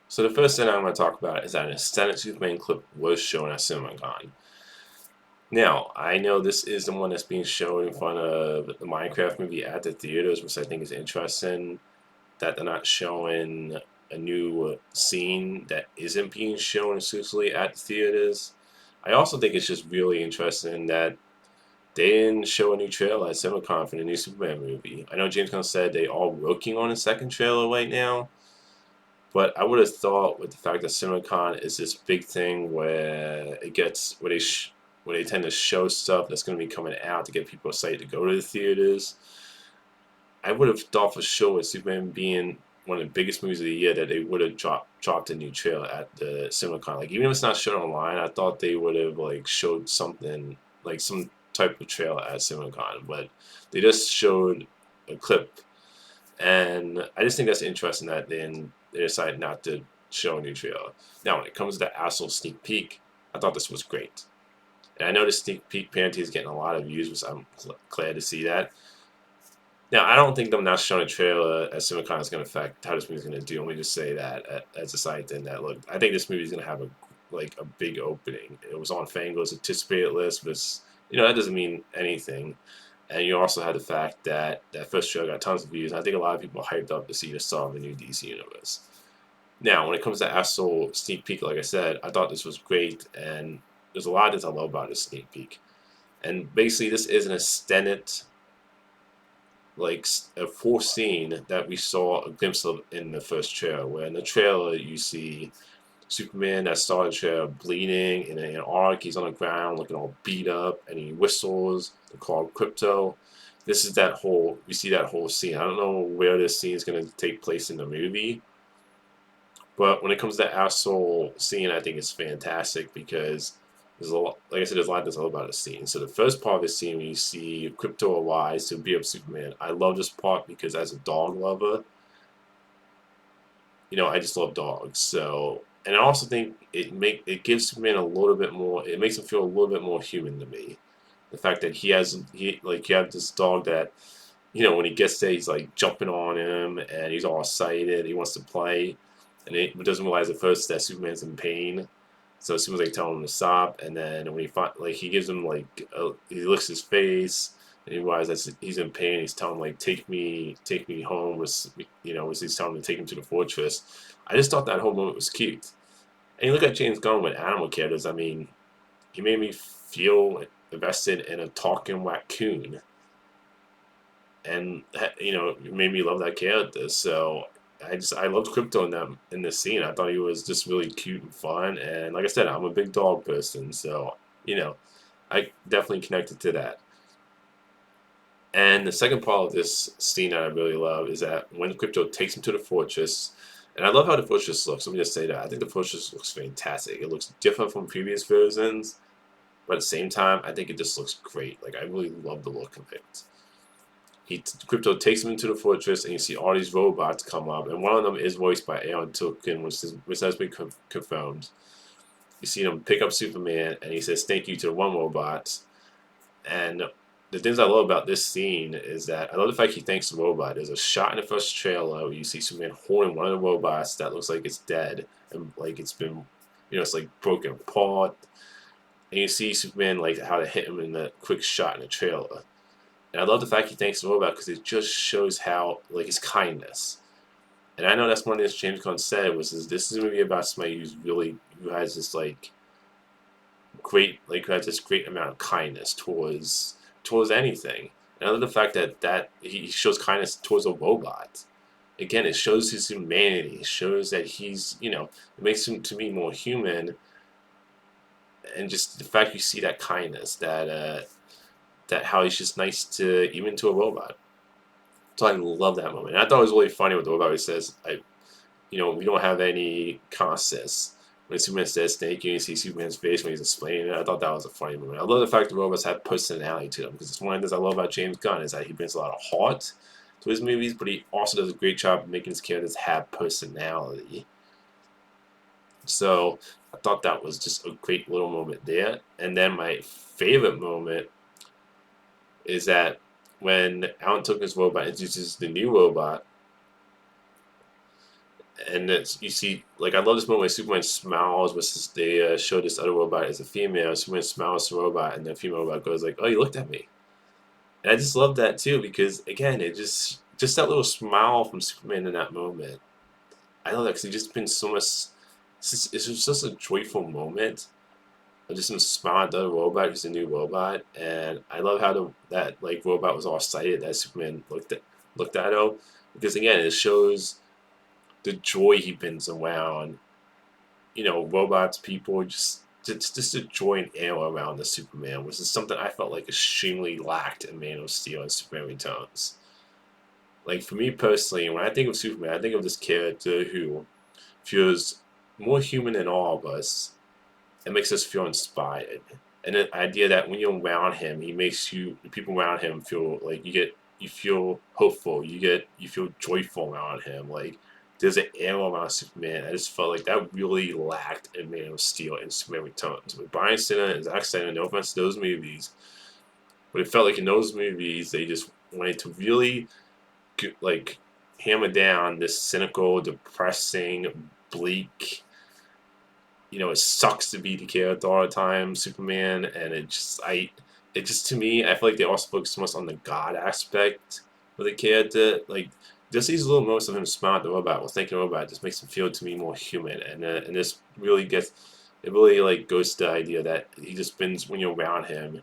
So the first thing I'm going to talk about is that an extended Superman clip was shown at CinemaCon. Now, I know this is the one that's being shown in front of the Minecraft movie at the theaters, which I think is interesting that they're not showing a new scene that isn't being shown exclusively at the theaters. I also think it's just really interesting that they didn't show a new trailer at CinemaCon for the new Superman movie. I know James Gunn said they are working on a second trailer right now, but I would have thought with the fact that CinemaCon is this big thing where it gets where they tend to show stuff that's going to be coming out to get people excited to go to the theaters. I would have thought for sure with Superman being one of the biggest movies of the year that they would have dropped a new trailer at the CinemaCon. Like even if it's not shown online, I thought they would have like showed something like some type of trailer at CinemaCon, but they just showed a clip, and I just think that's interesting that then they decided not to show a new trailer. Now, when it comes to the actual sneak peek, I thought this was great. And I know the sneak peek penalty is getting a lot of views, which I'm glad to see that. Now, I don't think them not showing a trailer at CinemaCon is going to affect how this movie's going to do. Let me just say that as a side thing that look, I think this movie's going to have a big opening. It was on Fango's anticipated list, but that doesn't mean anything. And you also had the fact that that first trailer got tons of views. I think a lot of people are hyped up to see the start of the new DC universe. Now, when it comes to actual sneak peek, like I said, I thought this was great, and there's a lot that I love about this sneak peek. And basically, this is an extended, like a full scene that we saw a glimpse of in the first trailer. Where in the trailer you see Superman that started the trailer bleeding in an arc. He's on the ground looking all beat up, and he whistles. They're called Crypto. This is that whole. We see that whole scene. I don't know where this scene is going to take place in the movie, but when it comes to the actual scene, I think it's fantastic because there's a lot. Like I said, there's a lot that's all about the scene. So the first part of the scene, when you see Crypto arise to beat up Superman, I love this part because as a dog lover, I just love dogs. So, and I also think it gives Superman a little bit more. It makes him feel a little bit more human to me. The fact that you have this dog that when he gets there, he's like jumping on him and he's all excited. He wants to play, and he doesn't realize at first that Superman's in pain. So as soon as they tell him to stop, and then when he gives him he licks his face, and he realizes that he's in pain. He's telling him like take me home, was he's telling him to take him to the fortress. I just thought that whole moment was cute. And you look at James Gunn with animal characters. I mean, he made me feel invested in a talking raccoon, and it made me love that character. So I loved Crypto in this scene. I thought he was just really cute and fun. And like I said, I'm a big dog person, so you know I definitely connected to that. And the second part of this scene that I really love is that when Crypto takes him to the fortress, and I love how the fortress looks. Let me just say that I think the fortress looks fantastic. It looks different from previous versions, but at the same time, I think it just looks great. Like I really love the look of it. Crypto takes him into the fortress, and you see all these robots come up, and one of them is voiced by Aeon Token, which has been confirmed. You see him pick up Superman, and he says thank you to the one robot. And the things I love about this scene is that I love the fact he thanks the robot. There's a shot in the first trailer where you see Superman holding one of the robots that looks like it's dead and like it's been, it's like broken apart. And you see Superman like how to hit him in the quick shot in the trailer. And I love the fact he thanks the robot because it just shows how like his kindness. And I know that's one of the things James Gunn said this is a movie about somebody who has this who has this great amount of kindness towards anything. And I love the fact that he shows kindness towards a robot. Again, it shows his humanity. It shows that it makes him to me more human. And just the fact you see that kindness, that how he's just nice to even to a robot. So I love that moment. And I thought it was really funny with the robot. He says, we don't have any contests." When Superman says thank you, and you see Superman's face when he's explaining it. I thought that was a funny moment. I love the fact the robots have personality to them because it's one of the things I love about James Gunn is that he brings a lot of heart to his movies, but he also does a great job of making his characters have personality. So I thought that was just a great little moment there. And then my favorite moment is that when Alan Tucker's robot introduces the new robot, And it's, you see, like, I love this moment where Superman smiles versus they show this other robot as a female. Superman smiles at the robot, and the female robot goes like, "Oh, you looked at me." And I just love that too because again, it just that little smile from Superman in that moment. I love that because it's just been so much. It's just such a joyful moment. I just him smile at the other robot who's a new robot, and I love how that like robot was all excited that Superman looked at him because again, it shows the joy he brings around, robots, people, just the joy and air around the Superman, which is something I felt like extremely lacked in Man of Steel and Superman Returns. Like for me personally, when I think of Superman, I think of this character who feels more human than all of us and makes us feel inspired. And the idea that when you're around him, he makes the people around him feel like you feel hopeful, you feel joyful around him. Like there's an air around Superman. I just felt like that really lacked in Man of Steel and Superman Returns. With Bryan Singer and Zack Snyder, no offense to those movies, but it felt like in those movies they just wanted to really like hammer down this cynical, depressing, bleak. It sucks to be the character all the time, Superman, and it just to me, I feel like they also focus so much on the God aspect of the character. Like just these little moments of him smiling at the robot, or thinking the robot, just makes him feel to me more human, and this really like goes to the idea that he just spends when you're around him,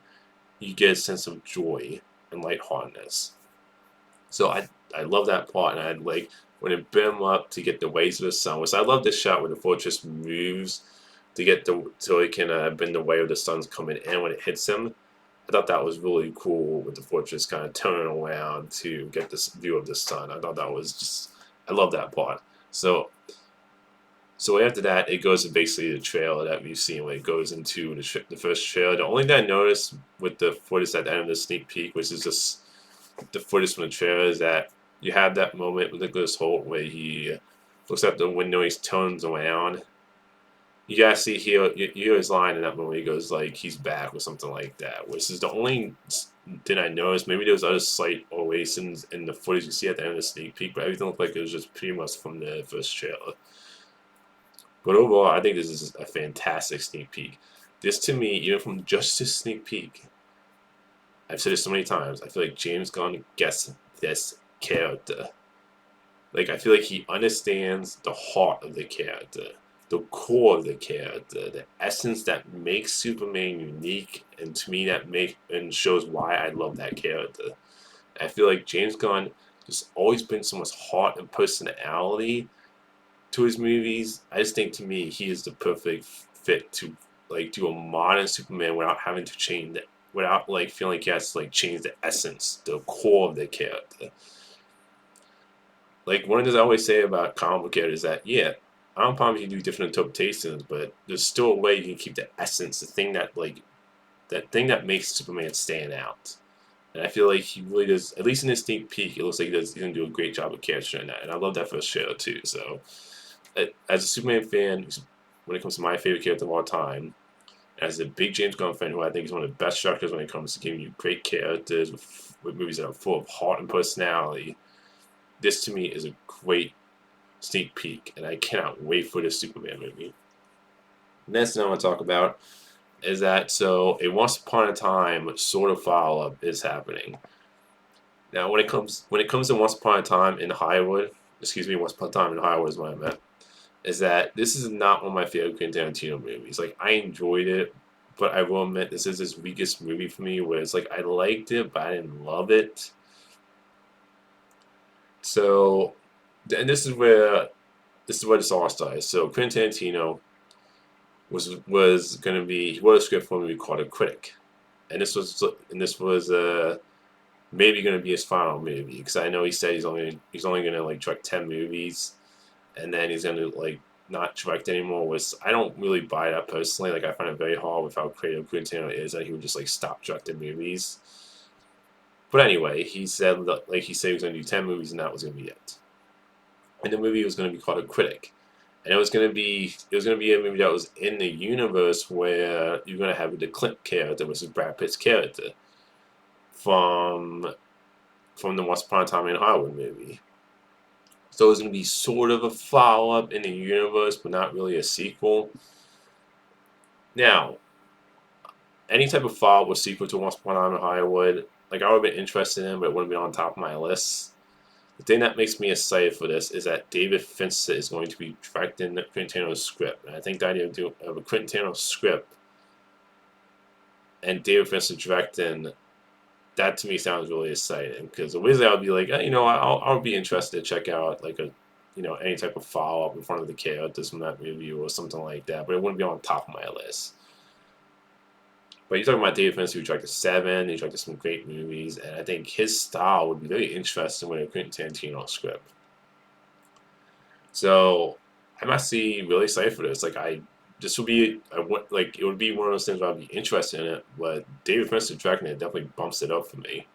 you get a sense of joy and lightheartedness. So I love that part, and I like when it brim up to get the waves of the sun. Which I love this shot where the fortress moves to get the so it can bend the way of the sun's coming in when it hits him. I thought that was really cool with the fortress kind of turning around to get this view of the sun. I thought that was just I love that part. So after that, it goes to basically the trailer that we've seen when it goes into the first trailer. The only thing I noticed with the footage at the end of the sneak peek, which is just the footage from the trailer, is that you have that moment with Nicholas Hoult where he looks out the window, he turns around. You guys see here, you hear his line in that moment. He goes like he's back or something like that, which is the only thing I noticed. Maybe there was other slight ovations in the footage you see at the end of the sneak peek, but everything looked like it was just pretty much from the first trailer. But overall, I think this is a fantastic sneak peek. This to me, even from just this sneak peek, I've said this so many times, I feel like James Gunn gets this character. Like, I feel like he understands the heart of the character, the core of the character, the essence that makes Superman unique, and to me, and shows why I love that character. I feel like James Gunn just always brings so much heart and personality to his movies. I just think to me he is the perfect fit to like do a modern Superman without having to change it, without like feeling like he has to like change the essence, the core of the character. Like one of the things I always say about comic book characters is that I don't promise you do different interpretations, but there's still a way you can keep the essence, the thing that makes Superman stand out. And I feel like he really does, at least in his sneak peek, it looks like he's going to do a great job of capturing that. And I love that first trailer too. So, as a Superman fan, when it comes to my favorite character of all time, as a big James Gunn fan, who I think is one of the best directors when it comes to giving you great characters with movies that are full of heart and personality, this to me is a great sneak peek, and I cannot wait for this Superman movie. Next thing I want to talk about is that a Once Upon a Time sort of follow up is happening. Now, when it comes to Once Upon a Time in Hollywood, Once Upon a Time in Hollywood is what I meant. Is that this is not one of my favorite Quentin Tarantino movies. Like I enjoyed it, but I will admit this is his weakest movie for me. Where it's like I liked it, but I didn't love it. So, and this is where this all started. So Quentin Tarantino was going to be he wrote a script for a movie called A Critic, and this was maybe going to be his final movie because I know he said he's only going to like direct 10 movies, and then he's going to like not direct anymore. Which I don't really buy that personally. Like I find it very hard with how creative Quentin is that he would just like stop directing movies. But anyway, he said he was going to do 10 movies and that was going to be it. And the movie was going to be called A Critic. And it was gonna be a movie that was in the universe where you're gonna have the Clint character, which is Brad Pitt's character from the Once Upon a Time in Hollywood movie. So it's going to be sort of a follow-up in the universe, but not really a sequel. Now, any type of follow-up or sequel to Once Upon a Time in Hollywood, like I would have been interested in, but it wouldn't be on top of my list. The thing that makes me excited for this is that David Fincher is going to be directing Quentin Tarantino's script. And I think the idea of a Quentin Tarantino script and David Fincher directing, that to me sounds really exciting. Because originally I would be like, I'll be interested to check out like any type of follow up in front of the characters from that movie or something like that. But it wouldn't be on top of my list. But you're talking about David Fincher, who directed Seven, he directed some great movies, and I think his style would be very interesting with a Quentin Tarantino script. So I'm actually really excited for this. This would be, it would be one of those things where I'd be interested in it, but David Fincher directing it definitely bumps it up for me.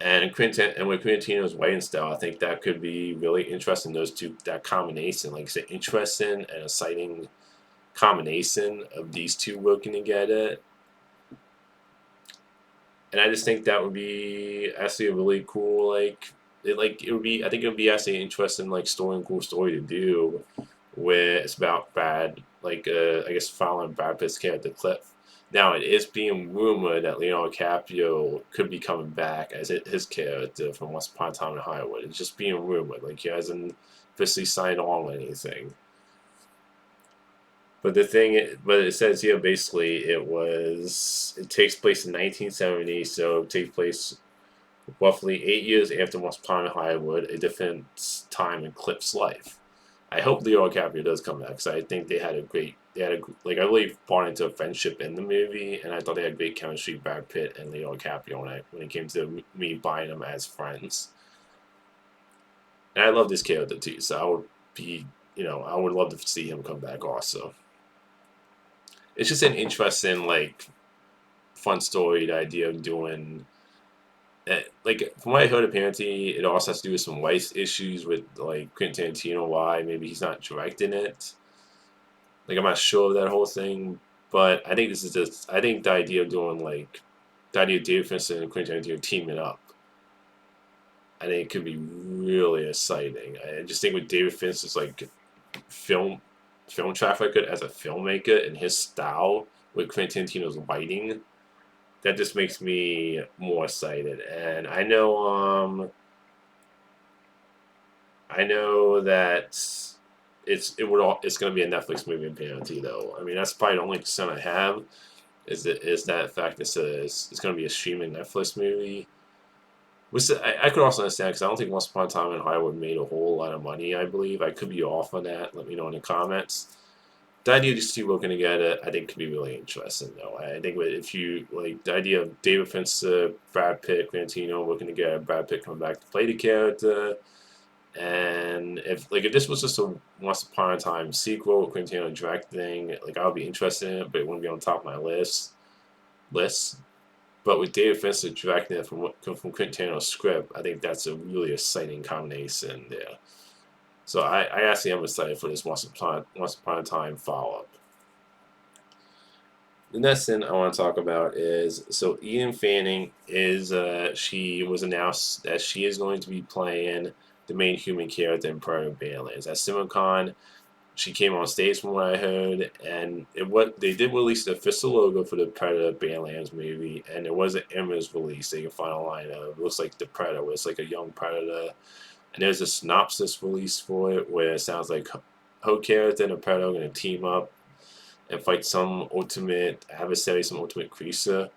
And with Quintino's writing style, I think that could be really interesting. Those two, that combination, like I said, interesting and exciting combination of these two working together. And I just think that would be actually a really cool it would be, I think it would be actually an interesting story and cool story to do, where it's about I guess following Brad Pitt's character Cliff. Now it is being rumored that Leonardo DiCaprio could be coming back as his character from Once Upon a Time in Hollywood. It's just being rumored, like he hasn't officially signed on with anything. But it says here basically it takes place in 1970, so it takes place roughly 8 years after Once Upon a Hollywood, a different time in Cliff's life. I hope Leo DiCaprio does come back because I think I really bought into a friendship in the movie, and I thought they had great chemistry, Brad Pitt and Leo DiCaprio, when it came to me buying them as friends. And I love this character too, so I would love to see him come back also. It's just an interesting, fun story, the idea of doing from what I heard, apparently it also has to do with some rights issues with Quentin Tarantino. Why maybe he's not directing it. I'm not sure of that whole thing, but I think this is just. I think the idea of doing the idea of David Fincher and Quentin Tarantino teaming up, I think it could be really exciting. I just think with David Fincher's film film track record as a filmmaker and his style with Quentin Tarantino's writing, that just makes me more excited. And I know that it's going to be a Netflix movie in penalty though. I mean that's probably the only concern I have is that fact that it's going to be a streaming Netflix movie. Which I could also understand because I don't think Once Upon a Time in Hollywood made a whole lot of money. I believe I could be off on that. Let me know in the comments. The idea of these two working together, I think, could be really interesting, though. I think if you the idea of David Fincher, Brad Pitt, Quintino working together, Brad Pitt coming back to play the character, and if this was just a Once Upon a Time sequel, Quintino directing, I would be interested in it, but it wouldn't be on top of my list. But with David Fincher directing it from Quentin Tarantino's script, I think that's a really exciting combination there. So I actually am excited for this Once Upon a Time follow-up. The next thing I want to talk about is Elle Fanning she was announced that she is going to be playing the main human character in Predator Badlands. At CinemaCon, she came on stage from what I heard, and they did release the official logo for the Predator Badlands movie, and there was an image release that you can find online of. It looks like the Predator. It's like a young Predator. And there's a synopsis release for it where it sounds like her character and the Predator are going to team up and fight some ultimate adversary, some ultimate creature.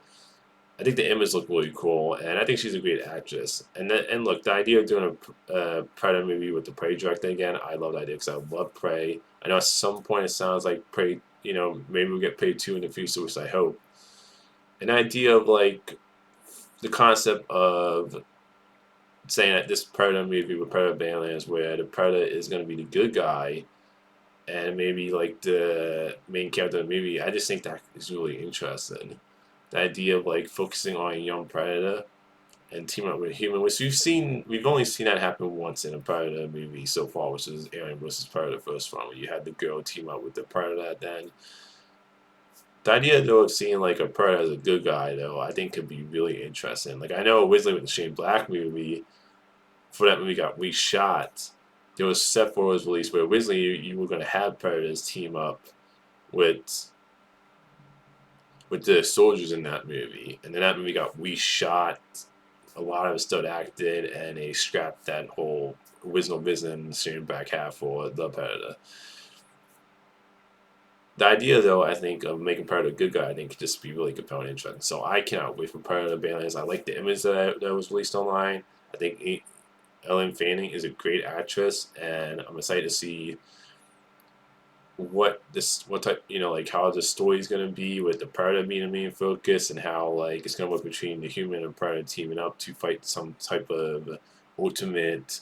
I think the image looked really cool, and I think she's a great actress. And look, the idea of doing a Predator movie with the Prey director again, I love that idea because I love Prey. I know at some point it sounds like Prey, maybe we'll get Prey 2 in the future, which I hope. An idea of the concept of saying that this Predator movie with Predator Badlands, where the Predator is going to be the good guy, and maybe the main character of the movie, I just think that is really interesting. The idea of focusing on a young Predator and teaming up with a human, which we've only seen that happen once in a Predator movie so far, which is Alien vs. Predator first one, where you had the girl team up with the Predator. Then the idea though of seeing a Predator as a good guy though, I think could be really interesting. I know originally with the Shane Black movie, for that movie got reshot. There was set for its release where originally you were going to have Predators team up with the soldiers in that movie, and then that movie got reshot. A lot of it still acted, and they scrapped that whole original vision stream back half for the Predator. The idea, though, I think, of making Predator a good guy, I think, could just be really compelling and interesting. So I cannot wait for Predator Badlands. I like the image that was released online. I think Elle Fanning is a great actress, and I'm excited to see what type, like how the story is going to be with the Predator being the main focus, and how like it's going to work between the human and Predator teaming up to fight some type of ultimate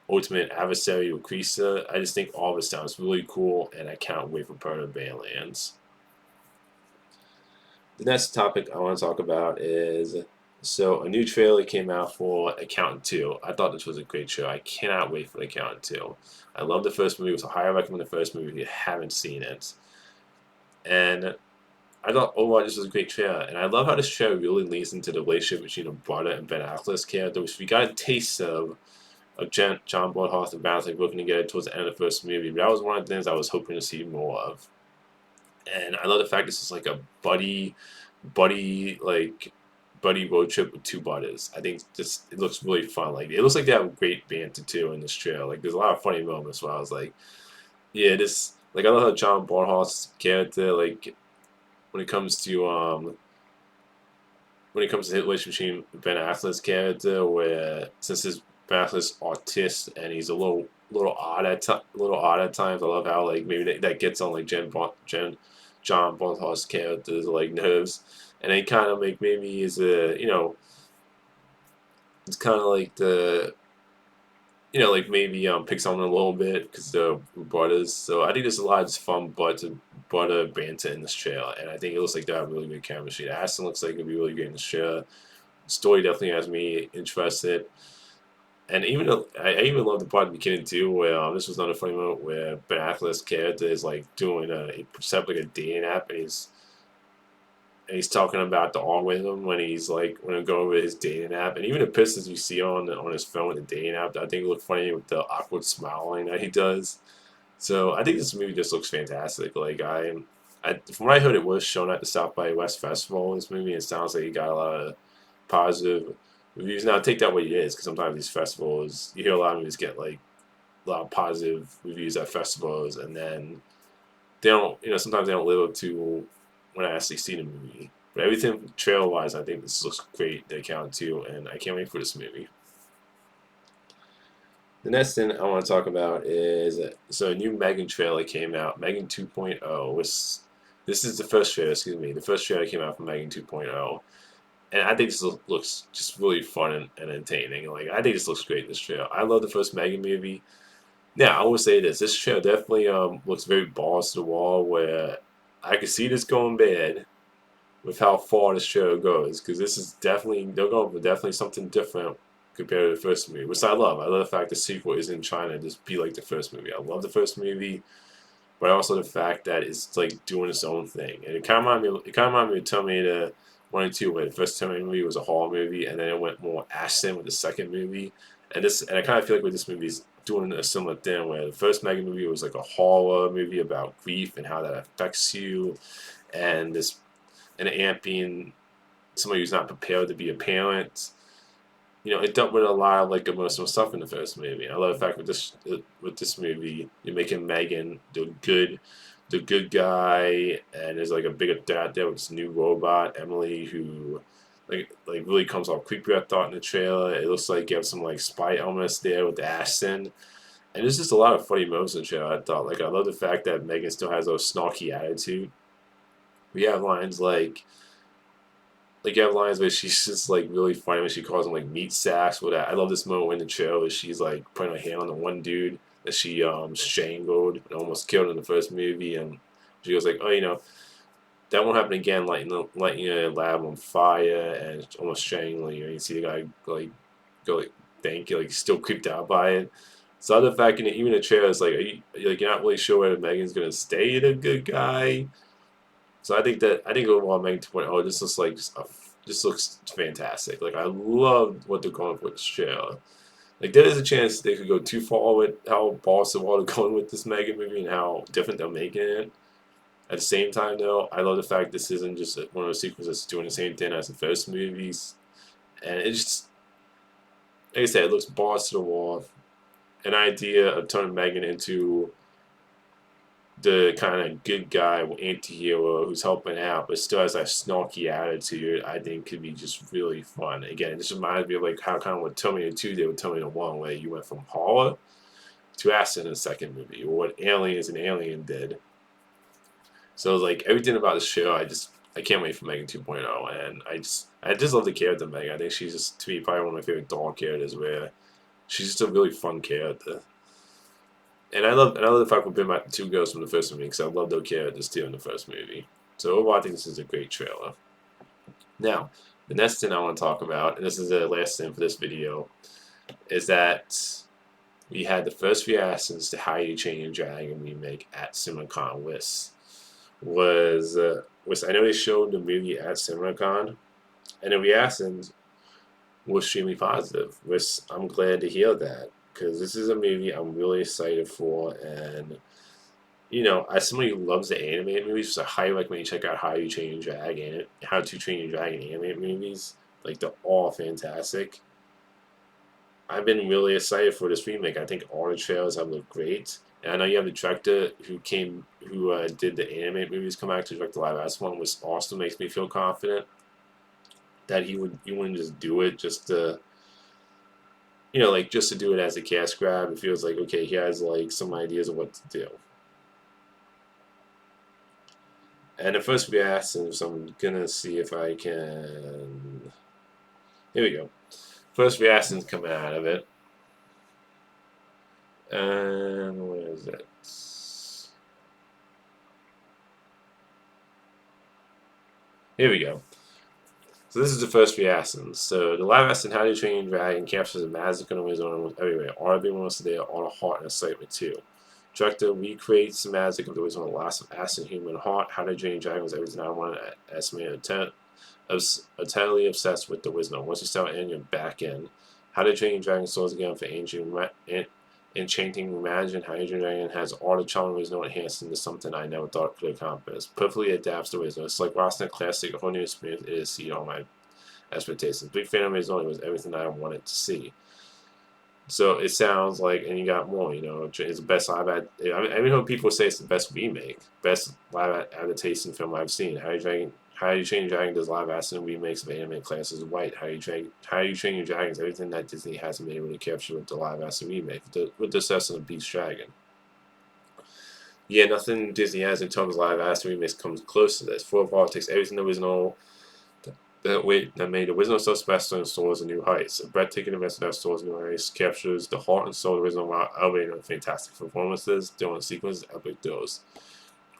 ultimate adversary with Krisa. I just think all of it sounds really cool, and I can't wait for Predator Badlands. The next topic I want to talk about is, so a new trailer came out for Accountant 2. I thought this was a great show. I cannot wait for Accountant 2. I love the first movie, so I highly recommend the first movie if you haven't seen it. And I thought overall this was a great trailer, and I love how this trailer really leads into the relationship between the brother and Ben Affleck's character, which we got a taste of John Boyhoff and Ben Affleck working together towards the end of the first movie. But that was one of the things I was hoping to see more of. And I love the fact this is like a buddy road trip with two buddies. I think this it looks really fun. Like it looks like they have a great banter too in this trailer. Like there's a lot of funny moments where I was like, yeah, this like I love how John Boyhoff's character like when it comes to his relationship between Ben Affleck's character, where since his Ben Affleck's autist and he's a little odd at times. I love how like maybe that gets on like John Bonhoff's character's like nerves, and they kind of like maybe is a it's kind of like the like maybe picks on them a little bit because they're brothers. So I think there's a lot of just fun butter banter in this trailer, and I think it looks like they have really good chemistry. Aston looks like it'll be really good in this trailer. The story definitely has me interested. And even though, I even love the part at the beginning too, where this was another funny moment where Ben Affleck's character is like doing he puts up like a dating app, and he's talking about the algorithm when he's like when I'm going with his dating app, and even the pictures you see on his phone with the dating app, I think look funny with the awkward smiling that he does. So I think this movie just looks fantastic. Like from what I heard, it was shown at the South by West Festival. This movie, it sounds like it got a lot of positive reviews. Now take that what it is, because sometimes these festivals, you hear a lot of movies get like a lot of positive reviews at festivals, and then they don't, sometimes they don't live up to when I actually see the movie. But everything trailer wise, I think this looks great. The Account too, and I can't wait for this movie. The next thing I want to talk about is so a new Megan trailer came out, Megan 2.0. This is the first trailer, excuse me. The first trailer came out from Megan 2.0. And I think this looks just really fun and entertaining. Like I think this looks great. This trailer. I love the first Megan movie. Now I will say this: this trailer definitely looks very balls to the wall. Where I could see this going bad with how far this trailer goes, because this is definitely they're going for definitely something different compared to the first movie, which I love. I love the fact the sequel isn't trying to just be like the first movie. I love the first movie, but also the fact that it's like doing its own thing. And it kind of reminded me of Terminator 1 and 2, where the first Terminator movie was a horror movie, and then it went more action with the second movie. And I kind of feel like with this movie is doing a similar thing, where the first Megan movie was like a horror movie about grief and how that affects you, and an aunt being somebody who's not prepared to be a parent. It dealt with a lot of like emotional stuff in the first movie. I love the fact with this movie, you're making Megan the good guy, and there's like a bigger threat there with this new robot Emily, who like really comes off creepy. I thought in the trailer, it looks like you have some like spy elements there with Ashton, and there's just a lot of funny moments in the trailer. I thought like I love the fact that Megan still has a snarky attitude. We have lines like you have lines where she's just like really funny when she calls them like meat sacks. With that, I love this moment in the trailer where she's like putting her hand on the one dude that she strangled and almost killed in the first movie, and she goes like, "Oh, that won't happen again." Lighting a lab on fire and almost strangling you. And you see the guy like go like, "Thank you," like still creeped out by it. So the fact, even the trailer is like, you're not really sure whether Megan's gonna stay the good guy. So I think overall Megan 2.0, this looks like this looks fantastic. Like I love what they're going for with this trailer. Like there is a chance they could go too far with how balls to the wall they're going with this Megan movie and how different they're making it. At the same time, though, I love the fact this isn't just one of those sequels that's doing the same thing as the first movies, and it's just like I said, it looks balls to the wall. An idea of turning Megan into the kind of good guy, anti-hero who's helping out, but still has that snarky attitude, I think could be just really fun. Again, this reminds me of like how kind of what Terminator 2 did with Terminator 1, where you went from horror to action in the second movie, or what Aliens and Alien did. So like everything about the show, I can't wait for Megan 2.0, and I just love the character Megan. I think she's just to me probably one of my favorite doll characters. Where she's just a really fun character. And I love the fact we've been back to two girls from the first movie because I love those characters too in the first movie. So overall, I think this is a great trailer. Now, the next thing I want to talk about, and this is the last thing for this video, is that we had the first reactions to How You Train Your Dragon remake at CinemaCon. Was I know they showed the movie at CinemaCon, and the reactions were extremely positive. Which I'm glad to hear that because this is a movie I'm really excited for, and as somebody who loves the animated movies, so I highly recommend you check out How You Train Your Dragon, How to Train Your Dragon animated movies. Like they're all fantastic. I've been really excited for this remake. I think all the trailers have looked great. And I know you have the director who did the animated movies come back to direct the live action one, which also makes me feel confident that he wouldn't just do it just to like just to do it as a cash grab. It feels like okay, he has like some ideas of what to do. And the first reaction, so I'm gonna see if I can. Here we go. First reactions coming out of it. And where is it? Here we go. So this is the first reaction. So the live action How to Train Your Dragon captures the magic and wisdom almost everywhere. All everyone wants to there, all the heart and excitement too. Director recreates the magic of the wisdom of the loss of acid human heart. How to Train Your Dragon was everything I wanted. Estimated totally obsessed with the wisdom. Once you start in, you're back in. How to Train Your Dragon Souls again for enchanting imagine. How to Train Your Dragon has all the charm and wisdom enhanced into something I never thought could accomplish. Perfectly adapts to wisdom. It's like watching a classic, a whole new experience. It exceeded all my expectations. Big fan of wisdom. It was everything I wanted to see. So it sounds like, and you got more. It's the best live. I mean, people say it's the best remake, best live adaptation film I've seen. How You Train Your Dragon does live action remakes of anime classics white. How You Train Your Dragon is everything that Disney hasn't been able to capture with the live action remake, with the exception of Beast Dragon. Yeah, nothing Disney has in terms of live action remakes comes close to this. Full of takes everything that was known that made the original so special and soars to new heights. A breathtaking investment that soars new heights captures the heart and soul of the original while elevating fantastic performances, during sequences, epic thrills.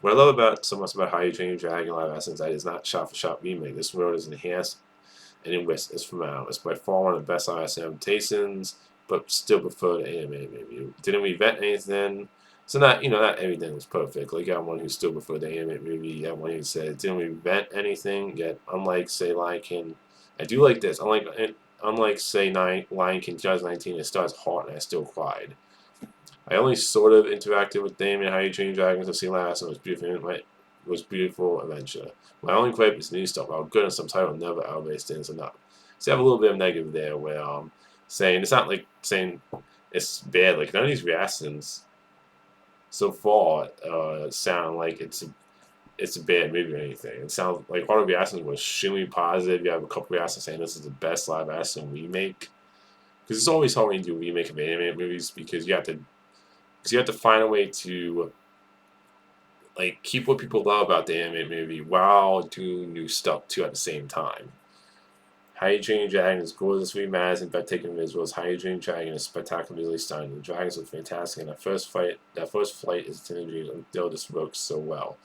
What I love so much about How You Train Your Dragon live action is that it's not shot-for-shot remake. This world is enhanced and enriched. It's phenomenal. It's by far one of the best live action adaptations, but still prefer the animated movie. Didn't reinvent anything. So not everything was perfect. Like you got one who still preferred the animated movie. You got one who said didn't reinvent anything. Yet unlike say Lion King, I do like this. Unlike say Lion King 2019, it stars hard and I still cried. I only sort of interacted with them and How You Train Your Dragon to see last, and it was beautiful adventure. My only gripe is new stuff. Our good and subtitle never elevates things enough. So I have a little bit of negative there, where saying it's not like saying it's bad. Like none of these reactions so far sound like it's a bad movie or anything. It sounds like all the reactions were extremely positive. You have a couple reactions saying this is the best live action remake. Because it's always hard when you do a remake of animated movies because you have to find a way to like keep what people love about the animated movie while doing new stuff too at the same time. How You Train Your Dragon is gorgeous, reimagined, and breathtaking visuals. How You Train Your Dragon is spectacularly stunning. The dragons look fantastic, and that first flight is synergy until this works so well.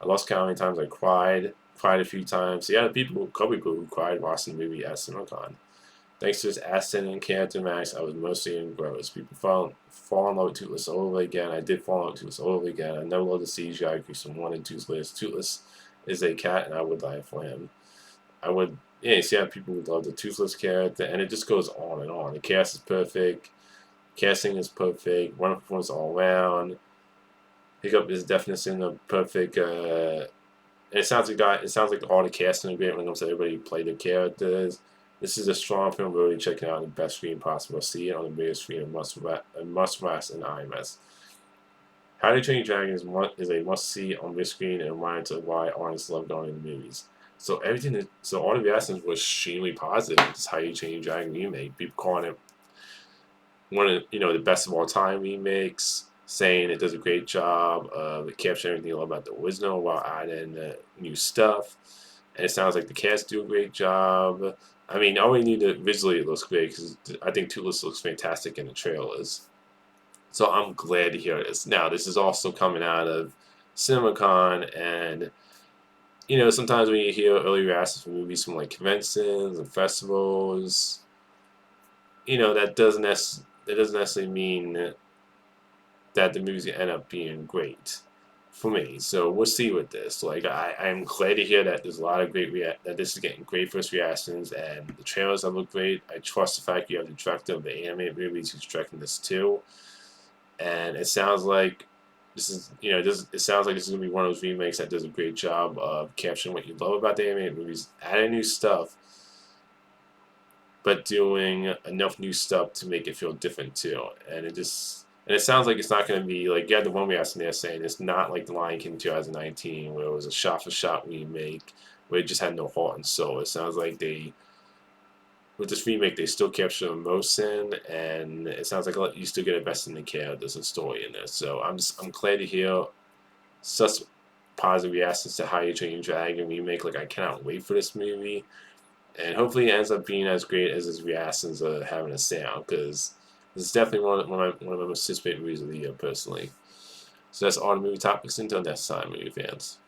I lost count how many times I cried a few times. So yeah, a couple people who cried watching the movie at CinemaCon. Thanks to his ascending character max, I was mostly engrossed. People fall in love with Toothless all over again. I did fall in love with Toothless all over again. I never loved the CGI increase from 1 and 2's layers. Toothless is a cat, and I would die for him. You see how people would love the Toothless character, and it just goes on and on. The cast is perfect. Casting is perfect. Wonderful performance all around. Hiccup is definitely a perfect. And it sounds like all the casting is great when it comes to everybody who played the characters. This is a strong film. Really checking out on the best screen possible. See it on the biggest screen and must watch in IMAX. How to Train Your Dragon is a must see on big screen and reminds of why audiences love going to the movies. So all the reactions were extremely positive. This How You Train Your Dragon remake. People calling it one of the best of all time remakes, saying it does a great job of capturing everything you love about the original while adding new stuff. And it sounds like the cast do a great job. I mean, all we need to visually it looks great because I think Toothless looks fantastic in the trailers. So I'm glad to hear this. Now, this is also coming out of CinemaCon, and sometimes when you hear early reactions from movies from like conventions and festivals, that doesn't necessarily mean that the movie's gonna end up being great for me. So we'll see with this. Like I'm glad to hear that there's a lot of that this is getting great first reactions and the trailers that look great. I trust the fact you have the director of the animated movies who's directing this too. And it sounds like it sounds like this is gonna be one of those remakes that does a great job of capturing what you love about the animated movies, adding new stuff, but doing enough new stuff to make it feel different too. And it sounds like it's not going to be like you had the one reaction there saying it's not like The Lion King 2019 where it was a shot for shot remake where it just had no heart and soul. It sounds like with this remake they still capture emotion, and it sounds like you still get invested in the characters and story in this. So I'm glad to hear such positive reactions to How You Train Your Dragon remake. Like I cannot wait for this movie. And hopefully it ends up being as great as his reactions are having a sound, because this is definitely one of my most anticipated movies of the year, personally. So that's all the movie topics. Until next time, movie fans.